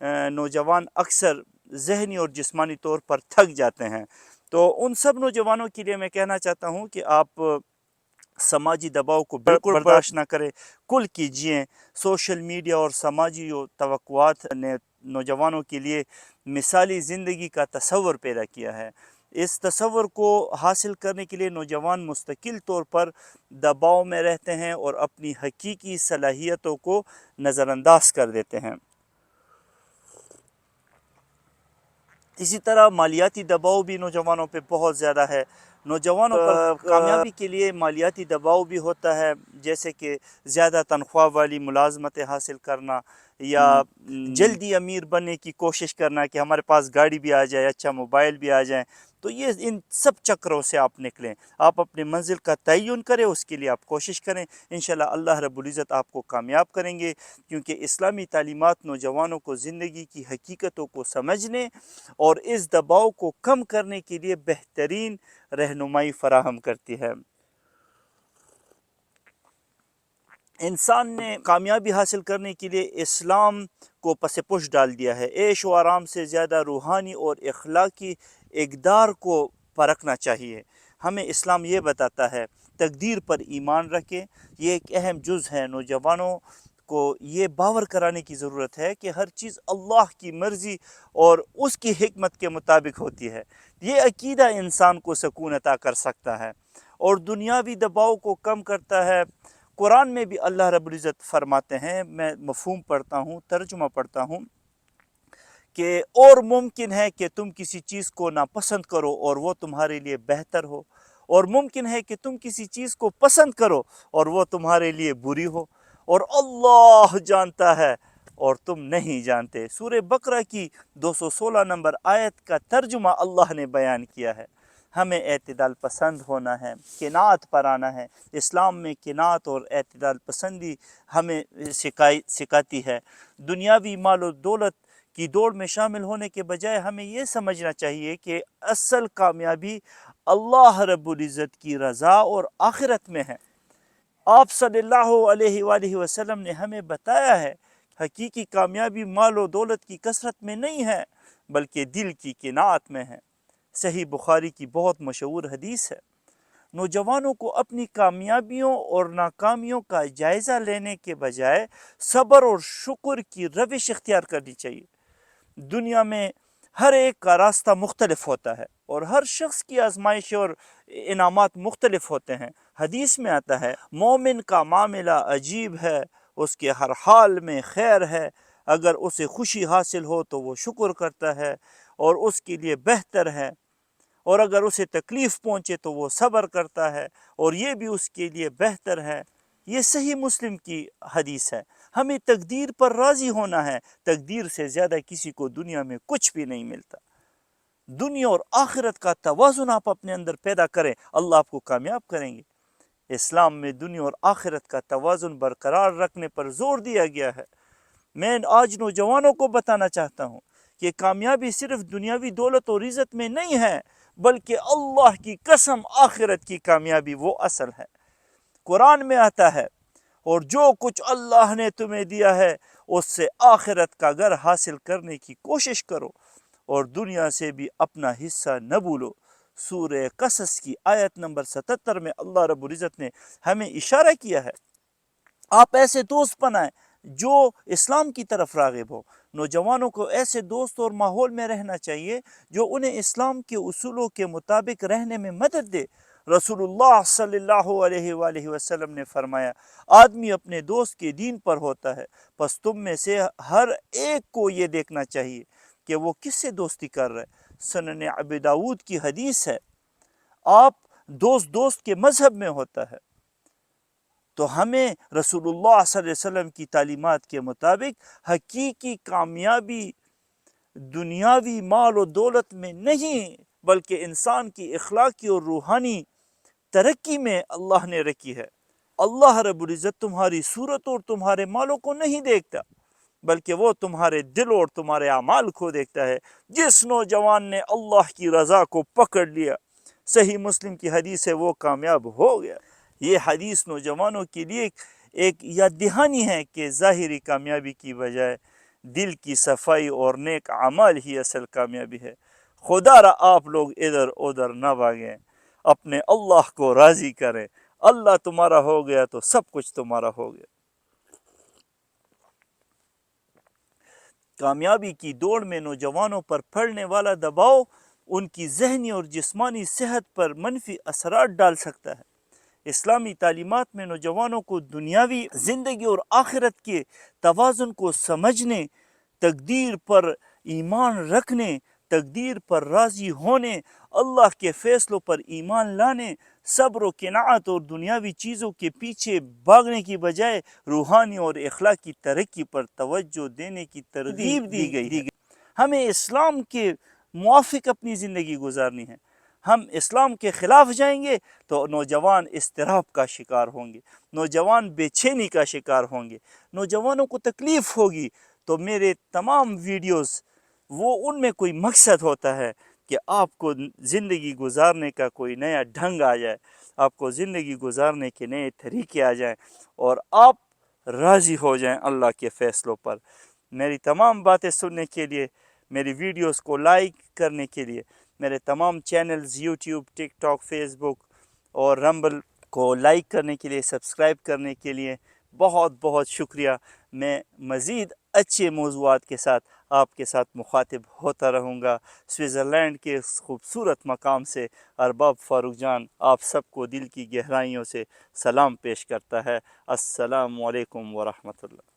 نوجوان اکثر ذہنی اور جسمانی طور پر تھک جاتے ہیں۔ تو ان سب نوجوانوں کے لیے میں کہنا چاہتا ہوں کہ آپ سماجی دباؤ کو بالکل برداشت نہ کریں، کل کیجئے۔ سوشل میڈیا اور سماجی توقعات نے نوجوانوں کے لیے مثالی زندگی کا تصور پیدا کیا ہے۔ اس تصور کو حاصل کرنے کے لیے نوجوان مستقل طور پر دباؤ میں رہتے ہیں اور اپنی حقیقی صلاحیتوں کو نظر انداز کر دیتے ہیں۔ اسی طرح مالیاتی دباؤ بھی نوجوانوں پہ بہت زیادہ ہے۔ نوجوانوں پر کامیابی کے لیے مالیاتی دباؤ بھی ہوتا ہے، جیسے کہ زیادہ تنخواہ والی ملازمتیں حاصل کرنا یا جلدی امیر بننے کی کوشش کرنا کہ ہمارے پاس گاڑی بھی آ جائے، اچھا موبائل بھی آ جائے۔ تو یہ ان سب چکروں سے آپ نکلیں، آپ اپنی منزل کا تعین کریں، اس کے لیے آپ کوشش کریں، انشاءاللہ اللہ رب العزت آپ کو کامیاب کریں گے، کیونکہ اسلامی تعلیمات نوجوانوں کو زندگی کی حقیقتوں کو سمجھنے اور اس دباؤ کو کم کرنے کے لیے بہترین رہنمائی فراہم کرتی ہے۔ انسان نے کامیابی حاصل کرنے کے لیے اسلام کو پس پش ڈال دیا ہے۔ عیش و آرام سے زیادہ روحانی اور اخلاقی اقدار کو پرکھنا چاہیے۔ ہمیں اسلام یہ بتاتا ہے تقدیر پر ایمان رکھیں، یہ ایک اہم جز ہے۔ نوجوانوں کو یہ باور کرانے کی ضرورت ہے کہ ہر چیز اللہ کی مرضی اور اس کی حکمت کے مطابق ہوتی ہے۔ یہ عقیدہ انسان کو سکون عطا کر سکتا ہے اور دنیاوی دباؤ کو کم کرتا ہے۔ قرآن میں بھی اللہ رب العزت فرماتے ہیں، میں مفہوم پڑھتا ہوں، ترجمہ پڑھتا ہوں، کہ اور ممکن ہے کہ تم کسی چیز کو ناپسند کرو اور وہ تمہارے لیے بہتر ہو، اور ممکن ہے کہ تم کسی چیز کو پسند کرو اور وہ تمہارے لیے بری ہو، اور اللہ جانتا ہے اور تم نہیں جانتے۔ سورہ بقرہ کی 216 نمبر آیت کا ترجمہ اللہ نے بیان کیا ہے۔ ہمیں اعتدال پسند ہونا ہے، قناعت پر آنا ہے۔ اسلام میں قناعت اور اعتدال پسندی ہمیں سکھاتی ہے۔ دنیاوی مال و دولت کی دوڑ میں شامل ہونے کے بجائے ہمیں یہ سمجھنا چاہیے کہ اصل کامیابی اللہ رب العزت کی رضا اور آخرت میں ہے۔ آپ صلی اللہ علیہ وآلہ وسلم نے ہمیں بتایا ہے حقیقی کامیابی مال و دولت کی کثرت میں نہیں ہے بلکہ دل کی قناعت میں ہے۔ صحیح بخاری کی بہت مشہور حدیث ہے۔ نوجوانوں کو اپنی کامیابیوں اور ناکامیوں کا جائزہ لینے کے بجائے صبر اور شکر کی روش اختیار کرنی چاہیے۔ دنیا میں ہر ایک کا راستہ مختلف ہوتا ہے اور ہر شخص کی آزمائش اور انعامات مختلف ہوتے ہیں۔ حدیث میں آتا ہے مومن کا معاملہ عجیب ہے، اس کے ہر حال میں خیر ہے، اگر اسے خوشی حاصل ہو تو وہ شکر کرتا ہے اور اس کے لیے بہتر ہے، اور اگر اسے تکلیف پہنچے تو وہ صبر کرتا ہے اور یہ بھی اس کے لیے بہتر ہے۔ یہ صحیح مسلم کی حدیث ہے۔ ہمیں تقدیر پر راضی ہونا ہے۔ تقدیر سے زیادہ کسی کو دنیا میں کچھ بھی نہیں ملتا۔ دنیا اور آخرت کا توازن آپ اپنے اندر پیدا کریں، اللہ آپ کو کامیاب کریں گے۔ اسلام میں دنیا اور آخرت کا توازن برقرار رکھنے پر زور دیا گیا ہے۔ میں آج نوجوانوں کو بتانا چاہتا ہوں کہ کامیابی صرف دنیاوی دولت اور عزت میں نہیں ہے بلکہ اللہ کی قسم آخرت کی کامیابی وہ اصل ہے۔ قرآن میں آتا ہے اور جو کچھ اللہ نے تمہیں دیا ہے اس سے آخرت کا گھر حاصل کرنے کی کوشش کرو اور دنیا سے بھی اپنا حصہ نہ بھولو۔ سورہ قصص کی آیت نمبر 77 میں اللہ رب العزت نے ہمیں اشارہ کیا ہے۔ آپ ایسے دوست بنائیں جو اسلام کی طرف راغب ہو۔ نوجوانوں کو ایسے دوست اور ماحول میں رہنا چاہیے جو انہیں اسلام کے اصولوں کے مطابق رہنے میں مدد دے۔ رسول اللہ صلی اللہ علیہ وآلہ وسلم نے فرمایا آدمی اپنے دوست کے دین پر ہوتا ہے، پس تم میں سے ہر ایک کو یہ دیکھنا چاہیے کہ وہ کس سے دوستی کر رہا ہے۔ سنن ابی داؤد کی حدیث ہے، آپ دوست کے مذہب میں ہوتا ہے۔ تو ہمیں رسول اللہ صلی اللہ علیہ وسلم کی تعلیمات کے مطابق حقیقی کامیابی دنیاوی مال و دولت میں نہیں بلکہ انسان کی اخلاقی اور روحانی ترقی میں اللہ نے رکھی ہے۔ اللہ رب العزت تمہاری صورت اور تمہارے مالوں کو نہیں دیکھتا بلکہ وہ تمہارے دل اور تمہارے اعمال کو دیکھتا ہے۔ جس نوجوان نے اللہ کی رضا کو پکڑ لیا، صحیح مسلم کی حدیث ہے، وہ کامیاب ہو گیا۔ یہ حدیث نوجوانوں کے لیے ایک یاد دہانی ہے کہ ظاہری کامیابی کی بجائے دل کی صفائی اور نیک عمل ہی اصل کامیابی ہے۔ خدا را آپ لوگ ادھر ادھر نہ بھاگیں، اپنے اللہ کو راضی کریں۔ اللہ تمہارا ہو گیا تو سب کچھ تمہارا ہو گیا۔ کامیابی کی دوڑ میں نوجوانوں پر پڑنے والا دباؤ ان کی ذہنی اور جسمانی صحت پر منفی اثرات ڈال سکتا ہے۔ اسلامی تعلیمات میں نوجوانوں کو دنیاوی زندگی اور آخرت کے توازن کو سمجھنے، تقدیر پر ایمان رکھنے، تقدیر پر راضی ہونے، اللہ کے فیصلوں پر ایمان لانے، صبر و قناعت اور دنیاوی چیزوں کے پیچھے بھاگنے کی بجائے روحانی اور اخلاقی ترقی پر توجہ دینے کی ترغیب دی گئی ہے۔ ہمیں اسلام کے موافق اپنی زندگی گزارنی ہے۔ ہم اسلام کے خلاف جائیں گے تو نوجوان اضطراب کا شکار ہوں گے، نوجوان بے چینی کا شکار ہوں گے، نوجوانوں کو تکلیف ہوگی۔ تو میرے تمام ویڈیوز ان میں کوئی مقصد ہوتا ہے کہ آپ کو زندگی گزارنے کا کوئی نیا ڈھنگ آ جائے، آپ کو زندگی گزارنے کے نئے طریقے آ جائیں اور آپ راضی ہو جائیں اللہ کے فیصلوں پر۔ میری تمام باتیں سننے کے لیے، میری ویڈیوز کو لائک کرنے کے لیے، میرے تمام چینلز یوٹیوب، ٹک ٹاک، فیس بک اور رمبل کو لائک کرنے کے لیے، سبسکرائب کرنے کے لیے بہت بہت شکریہ۔ میں مزید اچھے موضوعات کے ساتھ آپ کے ساتھ مخاطب ہوتا رہوں گا۔ سوئٹزرلینڈ کے اس خوبصورت مقام سے ارباب فاروق جان آپ سب کو دل کی گہرائیوں سے سلام پیش کرتا ہے۔ السلام علیکم ورحمۃ اللہ۔